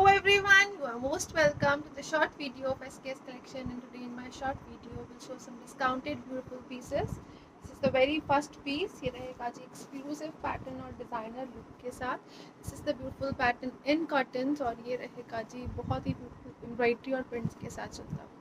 everyone, you are most welcome to the short video of SKS collection, and today in my short video we'll show some discounted beautiful pieces. This is the very first piece. ये रहेगा जी exclusive pattern और designer look के साथ. This is the beautiful pattern in cottons और ये रहेगा जी बहुत ही beautiful embroidery और prints के साथ चलता हुआ.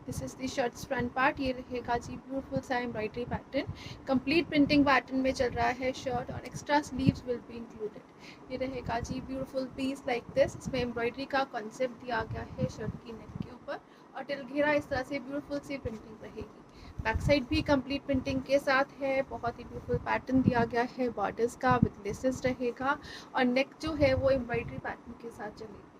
This is the shirt's front part. ये रहेगा जी beautiful सा embroidery pattern. Complete printing pattern में चल रहा है shirt और extra sleeves will be included. ये रहेगा जी ब्यूटीफुल पीस लाइक दिस. इसमें एम्ब्रॉयडरी का कॉन्सेप्ट दिया गया है शर्ट की नेक के ऊपर और टिल घेरा इस तरह से ब्यूटीफुल सी प्रिंटिंग रहेगी. बैक साइड भी कंप्लीट प्रिंटिंग के साथ है. बहुत ही ब्यूटीफुल पैटर्न दिया गया है बॉर्डर्स का विद लेसेस रहेगा और नेक जो है वो एम्ब्रॉयडरी पैटर्न के साथ चलेगी.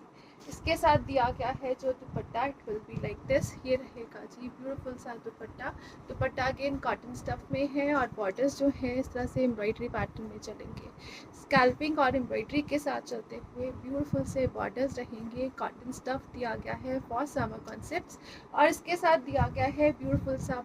इसके साथ दिया गया है जो दुपट्टा, it will be like this. ये रहेगा जी ब्यूटीफुल सा दुपट्टा. दुपट्टा अगेन कॉटन स्टफ में है और बॉर्डर्स जो है इस तरह से एम्ब्रॉयडरी पैटर्न में चलेंगे. स्कैल्पिंग और एम्ब्रॉयडरी के साथ चलते हुए ब्यूटीफुल से बॉर्डर्स रहेंगे. कॉटन स्टफ दिया गया है फॉर समर कॉन्सेप्ट्स और इसके साथ दिया गया है ब्यूटीफुल सा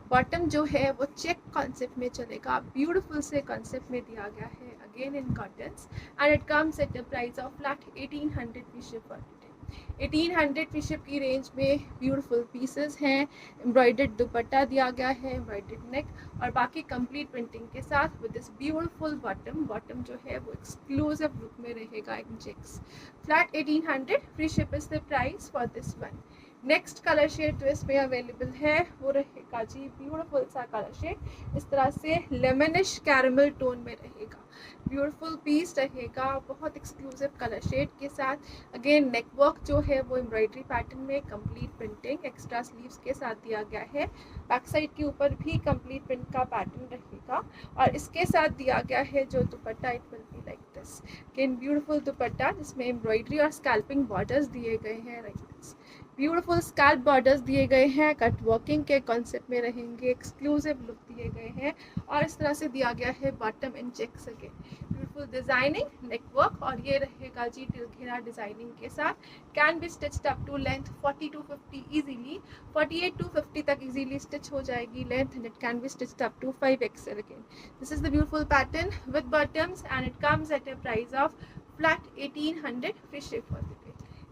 बॉटम जो है वो चेक कॉन्सेप्ट में चलेगा. ब्यूटीफुल से कॉन्सेप्ट में दिया गया है again in cottons and it comes at the price of flat 1800 free ship for today. 1800 free ship की रेंज में ब्यूटीफुल पीसेस हैं. एम्ब्रॉयडर्ड दुपट्टा दिया गया है, एम्ब्रॉयडर्ड नेक और बाकी कंप्लीट प्रिंटिंग के साथ विद दिस ब्यूटीफुल बॉटम जो है वो एक्सक्लूसिव लुक में रहेगा in checks. Flat 1800 free ship is the price for this one. Next colour shade जो इसमें अवेलेबल है वो रहेगा जी ब्यूटीफुल सा कलर शेड. इस तरह से लेमनिश कैरमल टोन में रहेगा. ब्यूटीफुल पीस रहेगा बहुत एक्सक्लूसिव कलर शेड के साथ. अगेन नेक वर्क जो है वो एम्ब्रॉयडरी पैटर्न में कंप्लीट प्रिंटिंग एक्स्ट्रा स्लीव्स के साथ दिया गया है. बैक साइड के ऊपर भी कंप्लीट प्रिंट का पैटर्न रहेगा और इसके साथ दिया गया है जो दुपट्टा, it will be like this. Again beautiful दुपट्टा जिसमें एम्ब्रॉयडरी और स्कैल्पिंग बॉर्डर्स दिए गए हैं like this. Beautiful scalp borders दिए गए हैं, कट वर्किंग के कॉन्सेप्ट में रहेंगे. एक्सक्लूसिव लुक दिए गए हैं और इस तरह से दिया गया है bottom in checks. Again beautiful designing neck work और ये रहेगा जी टिल घेरा डिजाइनिंग के साथ. Can be stitched up to length 40 to 50 easily. 48 to 50 तक इजीली स्टिच हो जाएगी length and it can be stitched up to 5XL. Again this is the beautiful pattern with bottoms and it comes at a price of flat 1800 free ship for the day.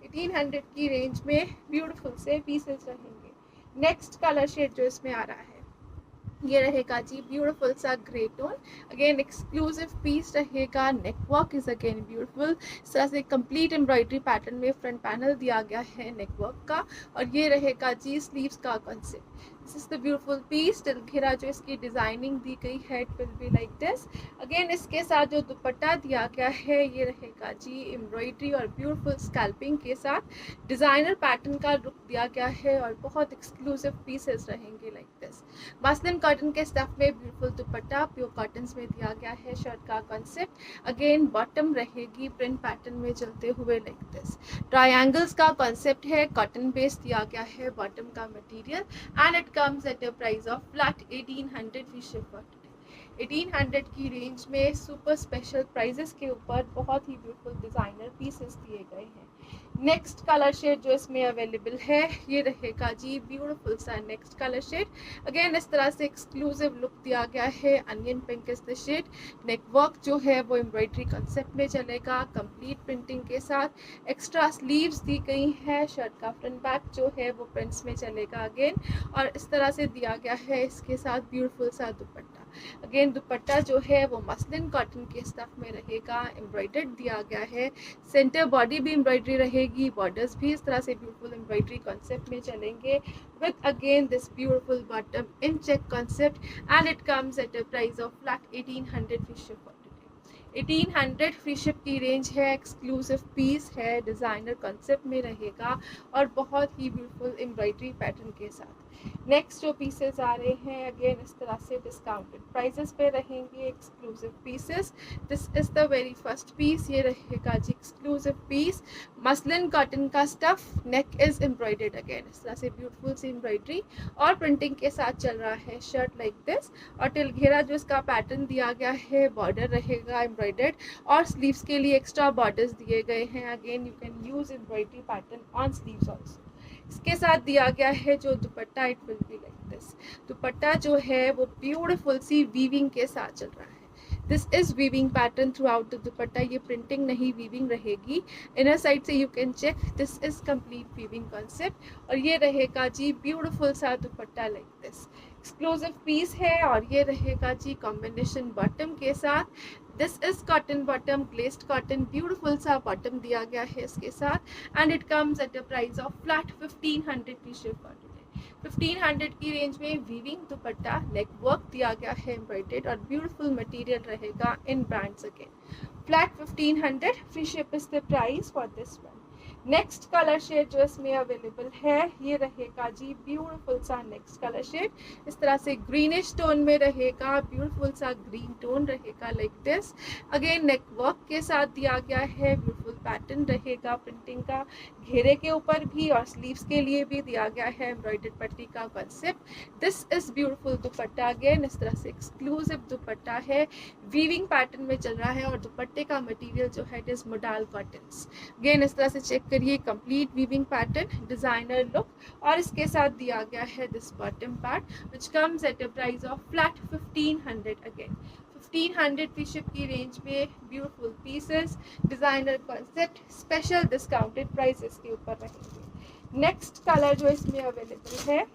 1800 की range में beautiful से pieces रहेंगे. Next colour shade जो इसमें आ रहा है ये रहेगा जी ब्यूटीफुल सा grey tone. Again exclusive piece रहेगा. Neck work is again beautiful. इस तरह से कंप्लीट एम्ब्रॉयडरी पैटर्न में फ्रंट पैनल दिया गया है नेक वर्क का और ये रहेगा जी स्लीव्स का concept. This is the beautiful piece. Till घेरा जो इसकी डिजाइनिंग दी गई है it will be like this. Again इसके साथ जो दुपट्टा दिया गया है ये रहेगा जी एम्ब्रॉयडरी और ब्यूटीफुल स्कैल्पिंग के साथ डिजाइनर पैटर्न का लुक दिया गया है और बहुत एक्सक्लूसिव पीसेस रहेंगे लाइक दिस. मसलिन कॉटन के स्टफ में ब्यूटीफुल दुपट्टा प्योर कॉटन में दिया गया है शर्ट का कॉन्सेप्ट. अगेन बॉटम रहेगी प्रिंट पैटर्न में चलते हुए लाइक दिस. ट्रायंगल्स का कॉन्सेप्ट है. कॉटन बेस दिया गया है बॉटम का material and it comes at a price of flat 1800 free ship for today. 1800 की रेंज में सुपर स्पेशल प्राइजेस के ऊपर बहुत ही ब्यूटीफुल डिजाइनर पीसेस दिए गए हैं. नेक्स्ट कलर शेड जो इसमें अवेलेबल है ये रहेगा जी ब्यूटीफुल सा नेक्स्ट कलर शेड. अगेन इस तरह से एक्सक्लूसिव लुक दिया गया है. Onion pink is the shade. Neck work जो है वो एम्ब्रॉयडरी कंसेप्ट में चलेगा कंप्लीट प्रिंटिंग के साथ. एक्स्ट्रा स्लीव्स दी गई है. शर्ट का फ्रंट बैक जो है वो प्रिंट्स में चलेगा अगेन और इस तरह से दिया गया है इसके साथ ब्यूटीफुल सा दुपट्टा. अगेन दुपट्टा जो है वो मसलिन कॉटन के स्टफ में रहेगा. एम्ब्रॉयडर्ड दिया गया है. सेंटर बॉडी भी एम्ब्रॉयडरी रहेगी. बॉर्डर्स भी इस तरह से ब्यूटीफुल एम्ब्रॉयडरी कॉन्सेप्ट में चलेंगे with again this beautiful bottom in check concept and it comes at a price of flat 1800 free ship for today. 1800 free ship की रेंज है. एक्सक्लूसिव पीस है. डिज़ाइनर कॉन्सेप्ट में रहेगा और बहुत ही ब्यूटीफुल एम्ब्रॉयडरी पैटर्न के साथ. नेक्स्ट जो पीसेस आ रहे हैं अगेन इस तरह से डिस्काउंटेड प्राइजेस पे रहेंगे exclusive pieces. This is the very first piece. ये रहेगा जी एक्सक्लूसिव पीस. मसलिन कॉटन का stuff. Neck is embroidered again इस तरह से ब्यूटीफुल सी एम्ब्रॉयडरी और प्रिंटिंग के साथ चल रहा है शर्ट लाइक दिस. और टिल घेरा जो इसका पैटर्न दिया गया है बॉर्डर रहेगा एम्ब्रॉयडर्ड और स्लीव्स के लिए एक्स्ट्रा बॉर्डर्स दिए गए हैं. Again you can use embroidery pattern on sleeves also. इसके साथ दिया गया है जो दुपट्टा, it will be like this. दुपट्टा जो है वो ब्यूटीफुल सी वीविंग के साथ चल रहा है. This is weaving pattern throughout the dupatta, ये प्रिंटिंग नहीं वीविंग रहेगी। इनर साइड से you can check, this is complete weaving concept. और ये रहेगा जी ब्यूटीफुल सा दुपट्टा लाइक दिस, एक्सक्लूसिव पीस है। और ये रहेगा जी कॉम्बिनेशन बॉटम के साथ। This is cotton bottom, glazed cotton, beautiful सा बॉटम दिया गया है इसके साथ। And it comes at a price of flat 1500 की शिप पर 1500 की रेंज में वीविंग दुपट्टा, नेक वर्क दिया गया है एम्ब्रॉयडर्ड, और ब्यूटीफुल मटेरियल रहेगा in brands again. Flat 1500, free ship is the price for this one. Next colour shade जो इसमें अवेलेबल है ये रहेगा जी ब्यूटीफुल सा नेक्स्ट कलर शेड, इस तरह से ग्रीनिश टोन में रहेगा, ब्यूटीफुल सा ग्रीन टोन रहेगा like this. Again neck work के साथ दिया गया है, ब्यूटीफुल पैटर्न रहेगा प्रिंटिंग का, घेरे के ऊपर भी और स्लीव्स के लिए भी दिया गया है एम्ब्रॉयडर्ड पट्टी का कॉन्सेप्ट। दिस इज ब्यूटीफुल दुपट्टा, अगेन इस तरह से एक्सक्लूसिव दुपट्टा है, वीविंग पैटर्न में चल रहा है, और दुपट्टे का मटेरियल जो है it is modal cottons. Again इस तरह से चेक करिए, complete weaving pattern, designer look, और इसके साथ दिया गया है this bottom part which comes at a price of flat 1500। Again 1500 की शिप की रेंज में beautiful pieces, designer concept, special discounted prices के ऊपर रहेंगे। नेक्स्ट कलर जो इसमें अवेलेबल है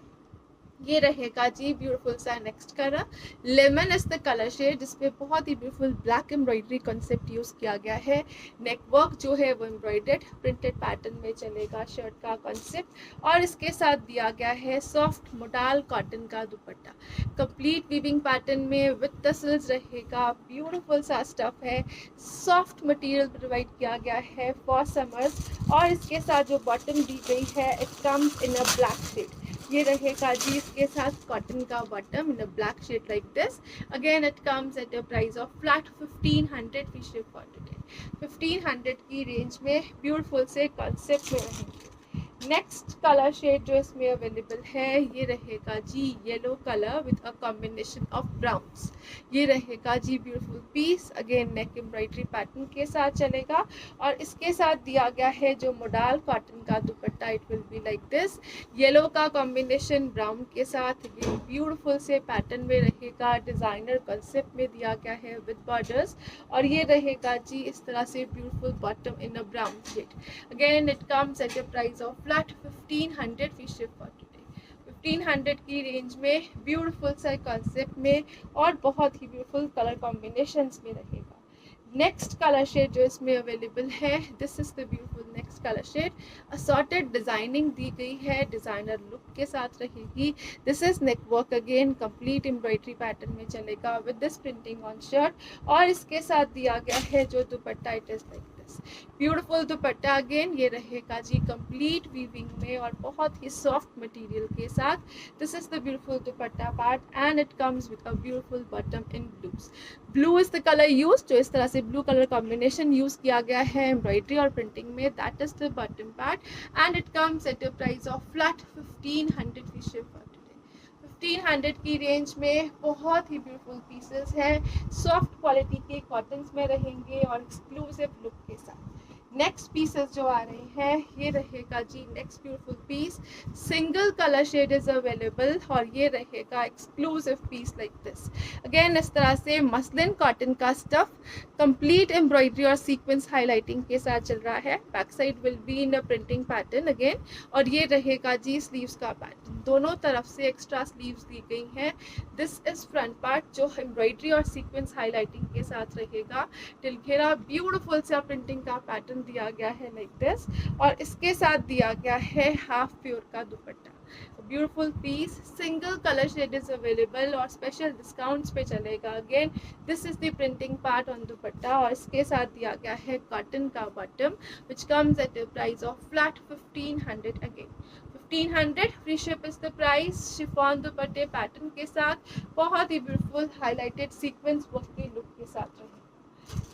ये रहेगा जी ब्यूटीफुल सा next colour, lemon is the colour shade, जिसपे बहुत ही beautiful black embroidery concept use किया गया है। नेक वर्क जो है वो एम्ब्रॉयडर्ड प्रिंटेड पैटर्न में चलेगा शर्ट का कॉन्सेप्ट, और इसके साथ दिया गया है सॉफ्ट मोडाल कॉटन का दुपट्टा, कंप्लीट वीविंग पैटर्न में विद टसल्स रहेगा, ब्यूटीफुल सा स्टफ है, सॉफ्ट मटेरियल प्रोवाइड किया गया है फॉर समर्स। और इसके साथ जो बॉटम दी गई है it comes in a black shade, ये रहेगा जी इसके साथ कॉटन का bottom in a black shade like this. Again it comes at a price of flat 1500 free ship for today. 1500 की रेंज में ब्यूटीफुल से कॉन्सेप्ट में रहेंगे। नेक्स्ट कलर शेड जो इसमें अवेलेबल है ये रहेगा जी yellow colour with a combination of browns, ये रहेगा जी beautiful piece, again neck embroidery pattern के साथ चलेगा, और इसके साथ दिया गया है जो मोडाल कॉटन का dupatta, it will be like this, yellow का कॉम्बिनेशन ब्राउन के साथ, ये ब्यूटीफुल से पैटर्न में रहेगा, डिजाइनर कॉन्सेप्ट में दिया गया है विद बॉर्डर्स, और ये रहेगा जी इस तरह से beautiful bottom in a brown shade. Again it comes at a price of flat 1500 free ship for today. 1500 की रेंज में ब्यूटीफुल सा कॉन्सेप्ट में और बहुत ही ब्यूटीफुल कलर कॉम्बिनेशंस में रहेगा। नेक्स्ट कलर शेड जो इसमें अवेलेबल है this is the beautiful next colour shade, assorted designing दी गई है, डिजाइनर लुक के साथ रहेगी। This is neck work, again complete embroidery pattern में चलेगा with this printing on shirt, और इसके साथ दिया गया है जो दुपट्टा it is like this, beautiful दुपट्टा, अगेन ये रहेगा जी कंप्लीट वीविंग में और बहुत ही सॉफ्ट मटेरियल के साथ। This is the beautiful dupatta part and it comes with a beautiful bottom in blues. Blue is the colour use, जो इस तरह से ब्लू कलर कॉम्बिनेशन यूज किया गया है एम्ब्रॉयडरी और प्रिंटिंग में, that is the bottom part and it comes at a price of flat 1500 free ship for today. 1500 की रेंज में बहुत ही ब्यूटीफुल पीसेस हैं, सॉफ्ट क्वालिटी के कॉटन्स में रहेंगे और एक्सक्लूसिव लुक के साथ। नेक्स्ट पीसेस जो आ रहे हैं ये रहेगा जी next beautiful piece, single colour shade is available, और ये रहेगा exclusive piece like this, again इस तरह से मसलिन कॉटन का स्टफ, कंप्लीट एम्ब्रॉयडरी और सीक्वेंस हाईलाइटिंग के साथ चल रहा है, back side will be in a printing pattern again, और ये रहेगा जी स्लीव्स का पैटर्न, दोनों तरफ से एक्स्ट्रा स्लीव्स दी गई हैं। दिस इज फ्रंट पार्ट जो एम्ब्रॉयडरी और सीक्वेंस हाईलाइटिंग के साथ रहेगा, टिलघेरा ब्यूटीफुल सा प्रिंटिंग का पैटर्न दिया गया है लाइक दिस, और इसके साथ दिया गया है हाफ प्योर का dupatta, beautiful piece, single colour shade is available और स्पेशल डिस्काउंट्स पे चलेगा। Again this is the printing part on dupatta, और इसके साथ दिया गया है कॉटन का bottom which comes at a price of flat 1500। Again 1500 free ship is the price, chiffon दुपट्टे पैटर्न के साथ, बहुत ही ब्यूटीफुल हाईलाइटेड सीक्वेंस वर्क के लुक के साथ रहेगा।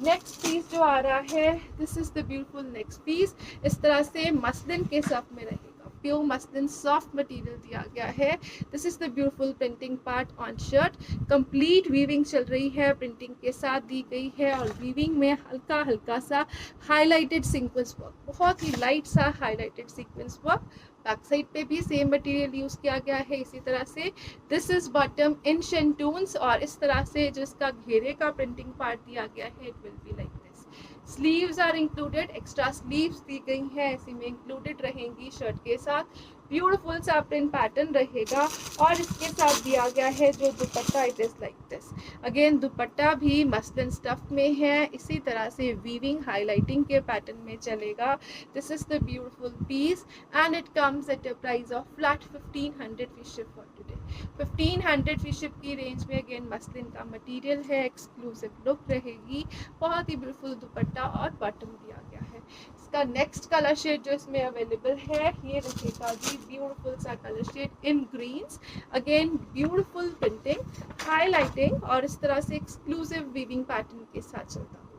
नेक्स्ट पीस जो आ रहा है this is the beautiful next piece, इस तरह से मसलिन के साथ में रहेगा, प्योर मसलिन सॉफ्ट मटेरियल दिया गया है। This is the beautiful printing part on shirt. Complete weaving चल रही है, प्रिंटिंग के साथ दी गई है और वीविंग में हल्का हल्का सा हाईलाइटेड सीक्वेंस वर्क, बहुत ही लाइट सा highlighted sequence work. Back side पे भी सेम मटेरियल यूज किया गया है इसी तरह से। दिस इज बॉटम इन शेंटून्स और इस तरह से जो इसका घेरे का प्रिंटिंग पार्ट दिया गया है, it will be like this. Sleeves are included, extra sleeves दी गई हैं, ऐसे में इंक्लूडेड रहेंगी शर्ट के साथ। ब्यूटीफुल सा प्रिंट पैटर्न रहेगा और इसके साथ दिया गया है जो दुपट्टा, it is like this. Again दुपट्टा भी मसलिन स्टफ में है, इसी तरह से वीविंग हाईलाइटिंग के पैटर्न में चलेगा। This is the beautiful piece and it comes at a price of flat 1500 free ship for today. 1500 free ship की रेंज में अगेन मसलिन का मटेरियल है, एक्सक्लूसिव लुक रहेगी, बहुत ही ब्यूटीफुल दुपट्टा और बॉटम दिया गया है। इसका नेक्स्ट कलर शेड जो इसमें अवेलेबल है ये रहेगा जी ब्यूटीफुल सा colour shade in greens. Again beautiful printing, highlighting और इस तरह से एक्सक्लूसिव वीविंग पैटर्न के साथ चलता हुआ।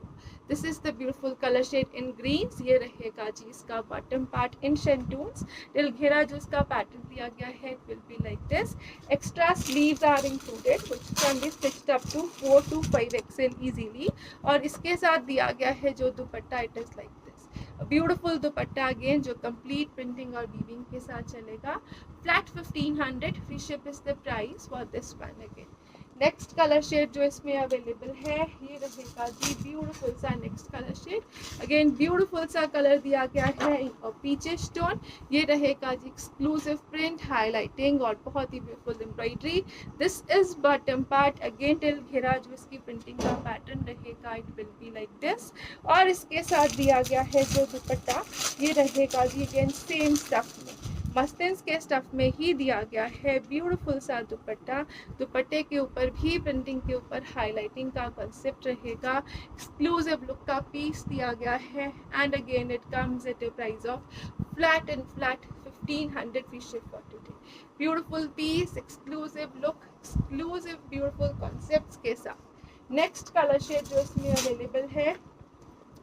This is the beautiful colour shade in greens. ये रहेगा जी इसका बॉटम पार्ट इन शेंटून्स। टिल घेरा जो इसका पैटर्न दिया गया है, it will be like this. Extra sleeves are included which can be stitched up to 4 to 5 XL easily और इसके साथ दिया गया है जो दुपट्टा, it is like this. Beautiful दुपट्टा अगेन जो कंप्लीट प्रिंटिंग और वीविंग के साथ चलेगा। Flat 1500 free ship is the price for this one. Again next colour shade जो इसमें अवेलेबल है ये रहेगा जी ब्यूटीफुल सा next colour shade. Again beautiful सा कलर दिया गया है और पीचिश टोन। ये रहेगा जी एक्सक्लूसिव प्रिंट, हाईलाइटिंग और बहुत ही beautiful embroidery. This is bottom part. Again till घेरा जो इसकी प्रिंटिंग का पैटर्न रहेगा, it will be like this और इसके साथ दिया गया है जो दुपट्टा, ये रहेगा जी अगेन सेम स्टफ में, मसलिन के स्टफ में ही दिया गया है। ब्यूटीफुल सा दुपट्टा, दुपट्टे के ऊपर भी प्रिंटिंग के ऊपर हाईलाइटिंग का कॉन्सेप्ट रहेगा। एक्सक्लूसिव लुक का पीस दिया गया है and again it comes at a price of flat 1500 free ship for today. Beautiful piece, exclusive look, exclusive beautiful concepts के साथ। नेक्स्ट कलर शेड जो इसमें अवेलेबल है,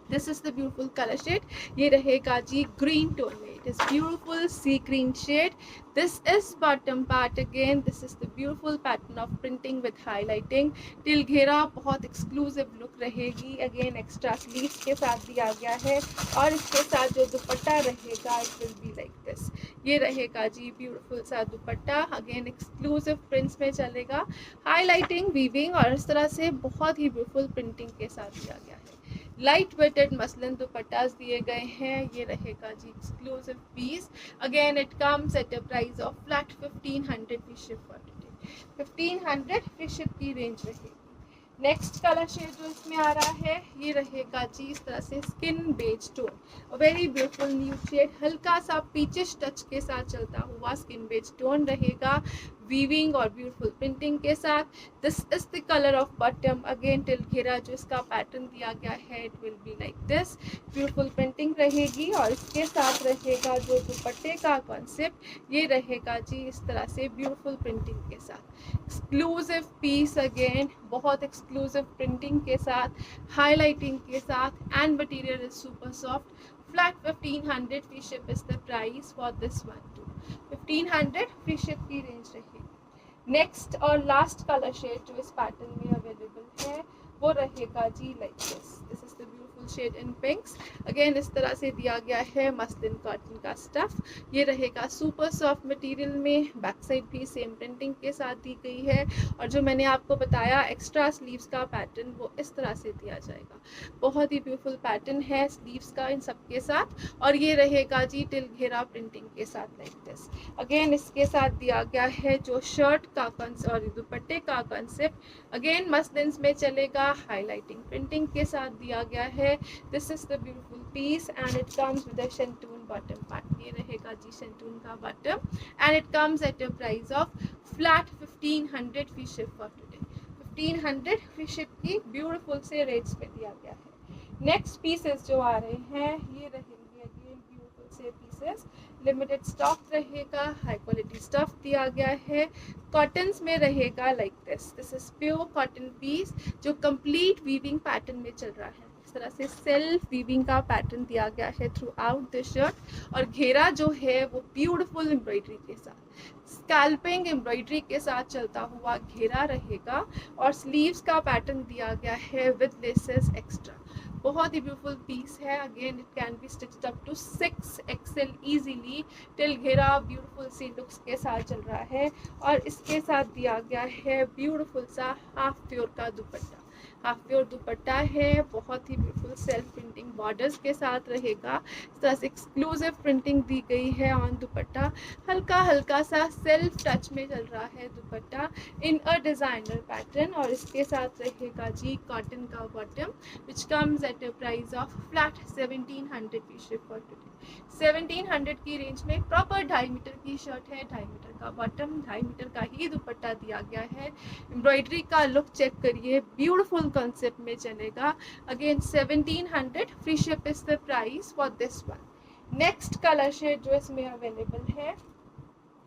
this is the beautiful colour shade. ये रहेगा जी ग्रीन टोन में, it is beautiful सी green shade. This is bottom part. Again this is the beautiful pattern of printing with highlighting. टिल घेरा बहुत एक्सक्लूसिव लुक रहेगी। अगेन एक्स्ट्रा स्लीव्स के साथ दिया गया है और इसके साथ जो दुपट्टा रहेगा, it will be like this. ये रहेगा जी ब्यूटीफुल सा दुपट्टा। अगेन एक्सक्लूसिव प्रिंट्स में चलेगा, हाईलाइटिंग, वीविंग और इस तरह से बहुत ही ब्यूटीफुल प्रिंटिंग के साथ दिया गया है। लाइट वेटेड मसलिन दुपट्टास दिए गए हैं। ये रहेगा जी exclusive piece. Again it comes at a price of flat 1500 free ship for today. 1500 free ship की रेंज रहेगी। नेक्स्ट कलर शेड जो इसमें आ रहा है ये रहेगा जी इस तरह से skin beige tone, very beautiful new shade, हल्का सा पीचिश टच के साथ चलता हुआ स्किन बेज टोन रहेगा, वीविंग और ब्यूटीफुल प्रिंटिंग के साथ। This is the colour of bottom. Again till घेरा जो इसका पैटर्न दिया गया है, it will be like this. Beautiful printing रहेगी और इसके साथ रहेगा जो दुपट्टे का कॉन्सेप्ट, ये रहेगा जी इस तरह से ब्यूटीफुल प्रिंटिंग के साथ। एक्सक्लूसिव पीस, अगेन बहुत एक्सक्लूसिव प्रिंटिंग के साथ, हाईलाइटिंग के साथ and material is super soft. Flat 1500 free ship is the price for this one too. 1500 free ship की रेंज रहेगी। नेक्स्ट और लास्ट कलर शेड जो इस पैटर्न में अवेलेबल है वो रहेगा जी like this. This is the beautiful shade in pinks. Again इस तरह से दिया गया है मसलिन कॉटन का स्टफ। ये रहेगा सुपर सॉफ्ट मटेरियल में, बैक साइड भी सेम प्रिंटिंग के साथ दी गई है और जो मैंने आपको बताया एक्स्ट्रा स्लीव्स का पैटर्न वो इस तरह से दिया जाएगा। बहुत ही ब्यूटीफुल पैटर्न है स्लीव्स का इन सब के साथ और ये रहेगा जी टिल घेरा प्रिंटिंग के साथ लाइक दिस। अगेन इसके साथ दिया गया है जो शर्ट का और दुपट्टे का कॉन्सेप्ट, अगेन मसलिन में चलेगा, हाईलाइटिंग प्रिंटिंग के साथ दिया गया है। This is the beautiful piece and it comes with a shantoon bottom part. ये रहेगा जी शेंटून का bottom and it comes at a price of flat 1500 free ship for today. 1500 free ship की ब्यूटीफुल से रेट्स पे दिया गया है। नेक्स्ट पीसेस जो आ रहे हैं ये रहेंगे अगेन ब्यूटीफुल से पीसेस, लिमिटेड स्टॉक रहेगा, हाई क्वालिटी स्टफ दिया गया है, कॉटन्स में रहेगा like this. This is pure cotton piece जो कंप्लीट वीविंग पैटर्न में चल रहा है। इस तरह से सेल्फ वीविंग का पैटर्न दिया गया है थ्रू आउट द शर्ट। और घेरा जो है वो ब्यूटीफुल एम्ब्रॉयडरी के साथ, स्कैल्पिंग एम्ब्रॉयडरी के साथ चलता हुआ घेरा रहेगा। और स्लीव्स का पैटर्न दिया गया है विद लेसेस एक्स्ट्रा। बहुत ही ब्यूटीफुल पीस है। Again it can be stitched up to 6XL easily. टिल घेरा ब्यूटीफुल सी लुक्स के साथ चल रहा है। और इसके साथ दिया गया है ब्यूटीफुल सा हाफ प्योर का दुपट्टा। हाफ प्योर दुपट्टा है, बहुत ही ब्यूटीफुल सेल्फ प्रिंटिंग बॉर्डर्स के साथ रहेगा। इस तरह से एक्सक्लूसिव प्रिंटिंग दी गई है ऑन दुपट्टा। हल्का हल्का सा सेल्फ टच में चल रहा है दुपट्टा इन अ डिजाइनर पैटर्न। और इसके साथ रहेगा जी कॉटन का bottom which comes at a price of flat 1700 rupees for today. 1700 की रेंज में प्रॉपर 2.5 मीटर की शर्ट है, 2.5 मीटर का बॉटम, 2.5 मीटर का ही दुपट्टा दिया गया है। एम्ब्रॉयडरी का लुक चेक करिए, ब्यूटीफुल कॉन्सेप्ट में चलेगा। Again 1700 free ship is the price for this one. Next colour shade जो इसमें अवेलेबल है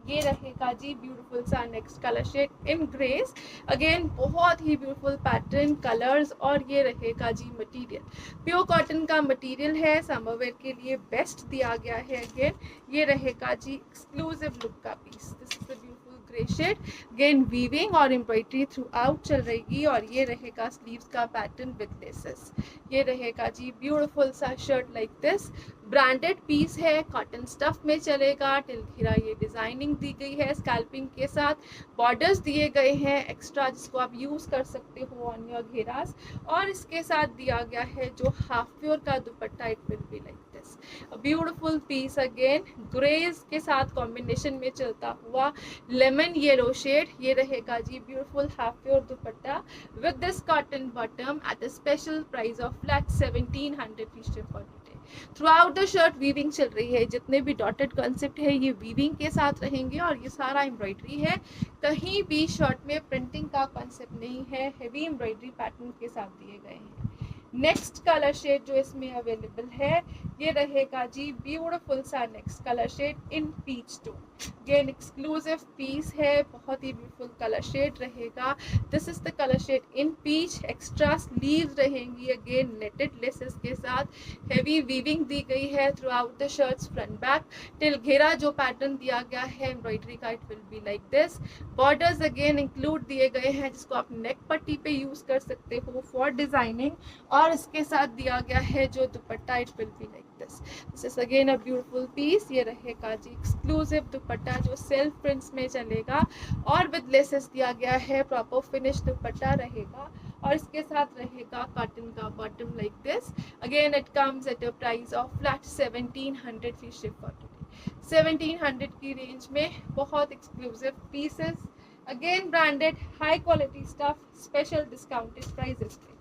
ये रहेगा जी ब्यूटीफुल सा next colour shade in greys. Again बहुत ही ब्यूटीफुल पैटर्न, कलर्स। और ये रहेगा जी मटेरियल प्योर कॉटन का मटेरियल है, समर वेयर के लिए बेस्ट दिया गया है। अगेन ये रहेगा जी एक्सक्लूसिव लुक का piece. This is the beautiful grey shade. Again weaving और एम्ब्रॉयडरी थ्रू आउट चल रहेगी। और ये रहेगा स्लीव्स का पैटर्न विद लेसेस। ये रहेगा जी ब्यूटीफुल सा shirt like this. Branded piece है, कॉटन स्टफ में चलेगा। टिल घेरा ये डिजाइनिंग दी गई है स्कैल्पिंग के साथ, बॉर्डर्स दिए गए हैं एक्स्ट्रा जिसको आप यूज कर सकते हो ऑन योर घेरास। और इसके साथ दिया गया है जो हाफ प्योर का dupatta, it will be like this beautiful piece. Again greys के साथ कॉम्बिनेशन में चलता हुआ लेमन येलो शेड। ये रहेगा जी beautiful half pure dupatta with this cotton bottom at a special price of flat 1700 rupees. Throughout the shirt weaving चल रही है, जितने भी डॉटेड कॉन्सेप्ट है ये वीविंग के साथ रहेंगे। और ये सारा एम्ब्रॉयडरी है, कहीं भी शर्ट में प्रिंटिंग का कॉन्सेप्ट नहीं है, हेवी एम्ब्रॉयडरी पैटर्न के साथ दिए गए हैं। नेक्स्ट कलर शेड जो इसमें अवेलेबल है ये रहेगा जी ब्यूटीफुल सा next colour shade in peach tone. Again exclusive piece है, बहुत ही ब्यूटीफुल कलर शेड रहेगा। This is the colour shade in peach. Extra sleeves रहेंगी अगेन नेटेड लेसेस के साथ। हेवी वीविंग दी गई है throughout the shirts front back. Till घेरा जो पैटर्न दिया गया है एम्ब्रॉयडरी का, it will be like this. Borders again include दिए गए हैं जिसको आप नेक पट्टी पे यूज कर सकते हो फॉर डिजाइनिंग। और इसके साथ दिया गया है जो दुपट्टा, it will be like this. This is again a beautiful piece. ये रहेगा जी एक्सक्लूसिव दुपट्टा जो सेल्फ प्रिंट्स में चलेगा और विद लेसेस दिया गया है, प्रॉपर फिनिश दुपट्टा रहेगा। और इसके साथ रहेगा कॉटन का bottom like this. Again it comes at a price of flat 1700 free ship for today. 1700 की रेंज में बहुत exclusive pieces, again branded high quality stuff, special discounted prices पे।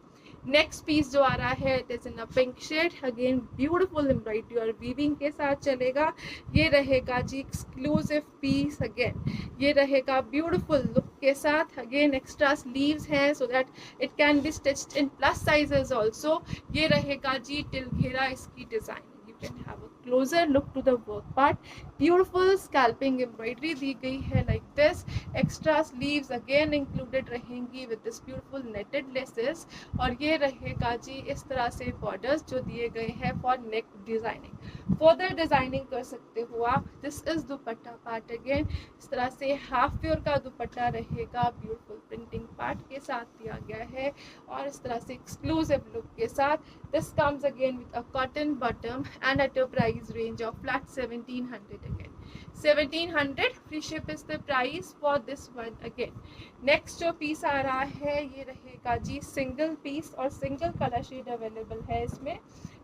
नेक्स्ट पीस जो आ रहा है it is in a pink shade. Again beautiful embroidery और weaving के साथ चलेगा। ये रहेगा जी एक्सक्लूसिव पीस। अगेन ये रहेगा ब्यूटीफुल लुक के साथ। अगेन एक्स्ट्रा स्लीव्स हैं so that it can be stitched in plus sizes also. ये रहेगा जी टिल घेरा इसकी design. You can have a closer look to the work part. Beautiful scalping embroidery दी गई है like this. Extra sleeves again included रहेंगी with this beautiful netted laces. और ये रहेगा जी इस तरह से borders जो दिए गए हैं for neck designing. Further designing कर सकते हो आप. This is dupatta part again. इस तरह से half pure का दुपट्टा रहेगा beautiful printing part के साथ दिया गया है और इस तरह से exclusive look के साथ. This comes again with a cotton bottom and at a price range of flat 1700 again. 1700 free ship is the price for this one again. Next जो पीस आ रहा है ये रहेगा जी सिंगल पीस और सिंगल कलर शेड अवेलेबल है इसमें.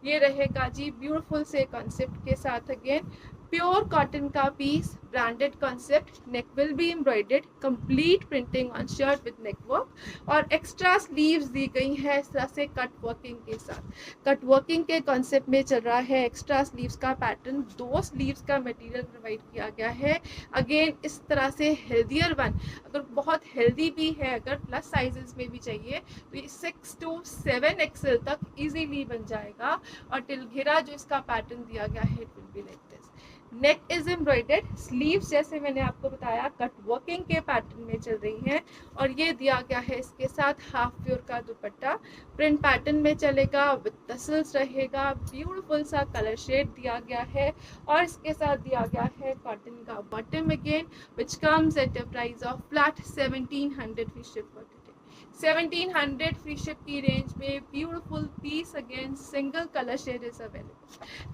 ये रहेगा जी ब्यूटीफुल से कॉन्सेप्ट के साथ. अगेन प्योर कॉटन का piece, branded concept, neck will be embroidered, complete printing on shirt with neck work और एक्स्ट्रा स्लीव्स दी गई है इस तरह से कट वर्किंग के साथ. कट वर्किंग के कॉन्सेप्ट में चल रहा है. एक्स्ट्रा स्लीव्स का पैटर्न, 2 स्लीव्स का मटेरियल प्रोवाइड किया गया है. अगेन इस तरह से हेल्दियर वन, अगर बहुत हेल्दी भी है, अगर प्लस साइजेस में भी चाहिए तो ये 6 to 7 XL तक इजीली बन जाएगा. और टिल घेरा जो इसका पैटर्न दिया गया है it will be like this. Neck is embroidered, sleeves जैसे मैंने आपको बताया कट वर्किंग के पैटर्न में चल रही हैं, और ये दिया गया है इसके साथ हाफ प्योर का दुपट्टा, प्रिंट पैटर्न में चलेगा, विद टसल्स रहेगा, ब्यूटीफुल सा कलर शेड दिया गया है, और इसके साथ दिया गया है कॉटन का bottom again, which comes at a price of flat 1700 free ship for today. 1700 free ship की रेंज में beautiful piece, again single colour shade is available.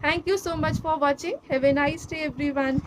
Thank you so much for watching. Have a nice day everyone.